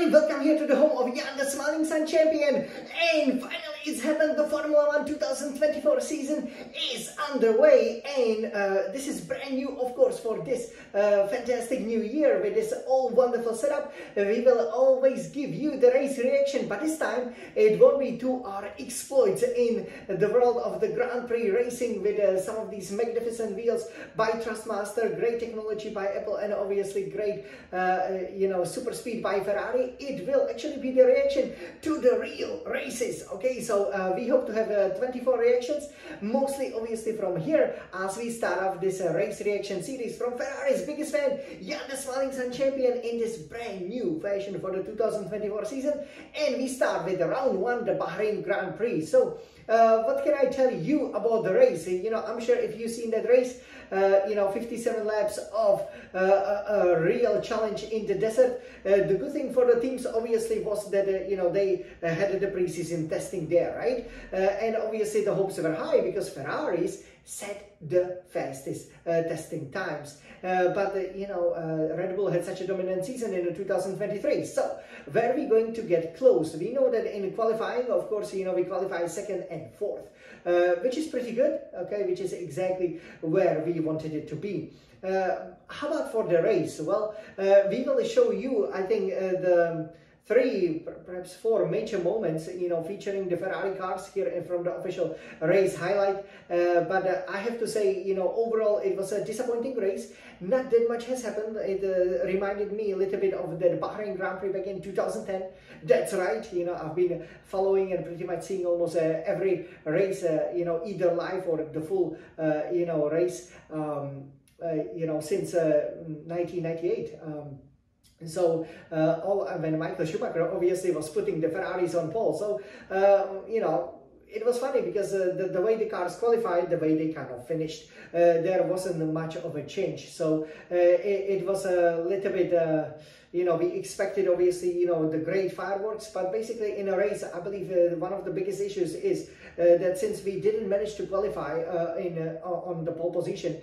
everybody, welcome here to the home of Jan the Smiling Sun Champion. And finally it's happened, the Formula 1 2024 season is underway, and this is brand new, of course, for this fantastic new year with this all wonderful setup. We will always give you the race reaction, but this time it won't be to our exploits in the world of the Grand Prix racing with some of these magnificent wheels by Trustmaster, great technology by Apple, and obviously great super speed by Ferrari. It will actually be the reaction to the real races. Okay, so we hope to have 24 reactions, mostly obviously from here, as we start off this race reaction series from Ferrari's biggest fan, Jan the Smiling Sun Champion, in this brand new fashion for the 2024 season. And we start with round 1, the Bahrain Grand Prix. So what can I tell you about the race? I'm sure if you've seen that race, 57 laps of a real challenge in the desert. The good thing for the teams obviously was that they had the pre-season testing there, right? And obviously the hopes were high because Ferraris set the fastest testing times. But Red Bull had such a dominant season in 2023. So where are we going to get close? We know that in qualifying, of course, we qualify 2nd and 4th, which is pretty good, okay, which is exactly where we wanted it to be. How about for the race? Well, we will show you, I think, the 3, perhaps 4 major moments, featuring the Ferrari cars here from the official race highlight. But I have to say, overall, it was a disappointing race. Not that much has happened. It reminded me a little bit of the Bahrain Grand Prix back in 2010. That's right. I've been following and pretty much seeing almost every race, either live or the full, race, since 1998. So when Michael Schumacher obviously was putting the Ferraris on pole. So it was funny because the way the cars qualified, the way they kind of finished, there wasn't much of a change. So it was a little bit, we expected obviously, the great fireworks, but basically in a race, I believe one of the biggest issues is that since we didn't manage to qualify on the pole position,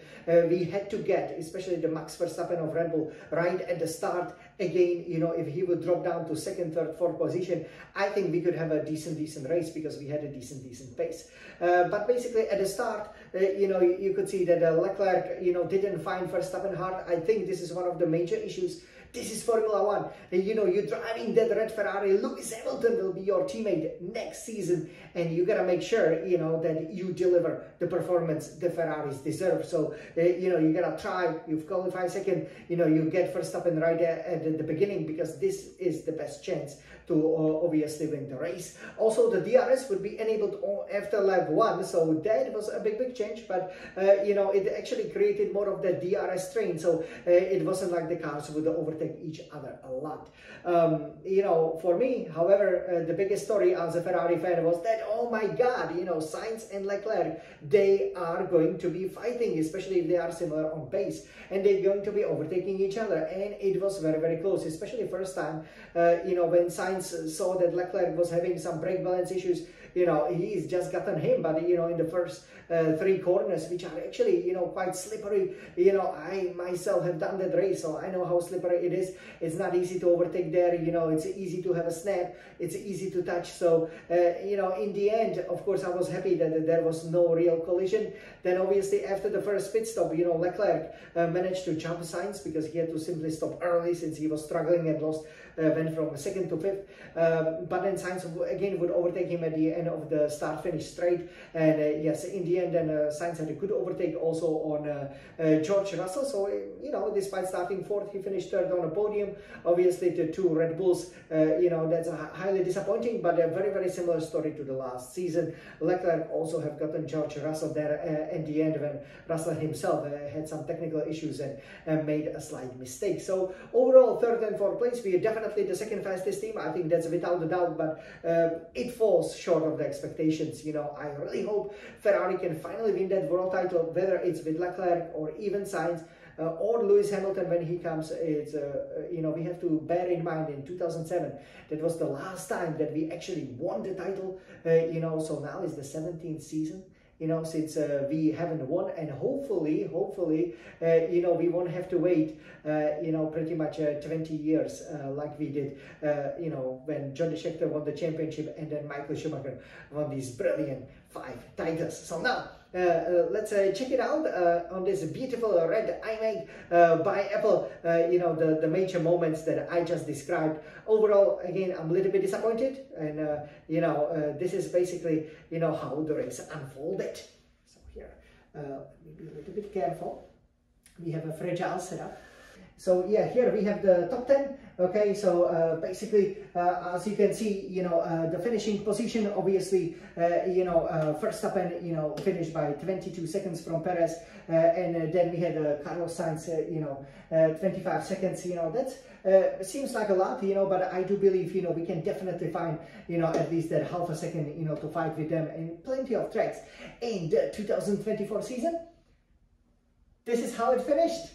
we had to get, especially the Max Verstappen of Red Bull, right at the start again. If he would drop down to 2nd, 3rd, 4th position, I think we could have a decent race because we had a decent pace. But basically at the start, you could see that Leclerc, didn't find Verstappen hard. I think this is one of the major issues. This is Formula 1. You're driving that red Ferrari. Lewis Hamilton will be your teammate next season, and you gotta make sure that you deliver the performance the Ferraris deserve. So you gotta try. You've qualified 2nd. You get Verstappen right at the beginning because this is the best chance to obviously win the race. Also, the DRS would be enabled after lap 1, so that was a big change. But it actually created more of the DRS strain, so it wasn't like the cars would overtake each other a lot. For me, however, the biggest story as a Ferrari fan was that, oh my God, Sainz and Leclerc, they are going to be fighting, especially if they are similar on pace, and they're going to be overtaking each other. And it was very close, especially first time, when Sainz saw that Leclerc was having some brake balance issues. He's just gotten him, but in the first 3 corners, which are actually quite slippery. I myself have done that race, so I know how slippery it is. It's not easy to overtake there. It's easy to have a snap, it's easy to touch. So in the end, of course, I was happy that there was no real collision. Then obviously after the first pit stop, Leclerc managed to jump Sainz because he had to simply stop early since he was struggling and went from 2nd to 5th. But then Sainz again would overtake him at the end of the start-finish straight. And yes, in the end, then Sainz had a good overtake also on George Russell. So despite starting 4th, he finished 3rd on a podium. Obviously the 2 Red Bulls, that's highly disappointing, but a very similar story to the last season. Leclerc also have gotten George Russell there at the end when Russell himself had some technical issues and made a slight mistake. So overall, 3rd and 4th place, we are definitely the 2nd fastest team. I think that's without a doubt, but it falls short of the expectations. I really hope Ferrari can finally win that world title, whether it's with Leclerc or even Sainz or Lewis Hamilton when he comes. It's we have to bear in mind in 2007 that was the last time that we actually won the title. So now is the 17th season, since we haven't won, and hopefully, we won't have to wait, pretty much 20 years like we did, when Johnny Scheckter won the championship and then Michael Schumacher won these brilliant 5 titles. So now, let's check it out on this beautiful red iMac by Apple. The major moments that I just described. Overall, again, I'm a little bit disappointed, and this is basically how the race unfolded. So here, let me be a little bit careful. We have a fragile setup. So yeah, here we have the top 10. Okay, so basically, as you can see, the finishing position, obviously, Verstappen, finished by 22 seconds from Perez, and then we had Carlos Sainz, 25 seconds. That seems like a lot, but I do believe, we can definitely find, at least that half a second, to fight with them in plenty of tracks in the 2024 season. This is how it finished.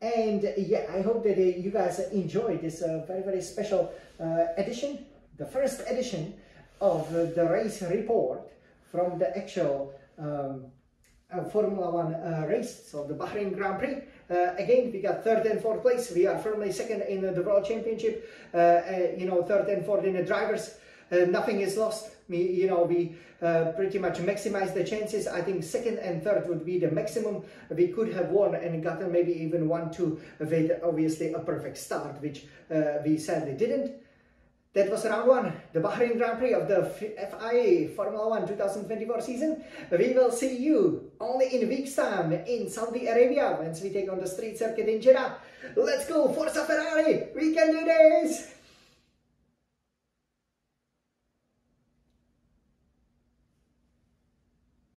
And yeah, I hope that you guys enjoyed this very, very special edition, the first edition of the race report from the actual Formula 1 race, so the Bahrain Grand Prix. Again, we got 3rd and 4th place. We are firmly 2nd in the World Championship, 3rd and 4th in the drivers. Nothing is lost. We pretty much maximize the chances. I think 2nd and 3rd would be the maximum we could have won, and gotten maybe even 1-2 with obviously a perfect start, which we sadly didn't. That was round 1, the Bahrain Grand Prix of the FIA Formula 1 2024 season. We will see you only in a week's time in Saudi Arabia once we take on the street circuit in Jeddah. Let's go, Forza Ferrari! We can do this!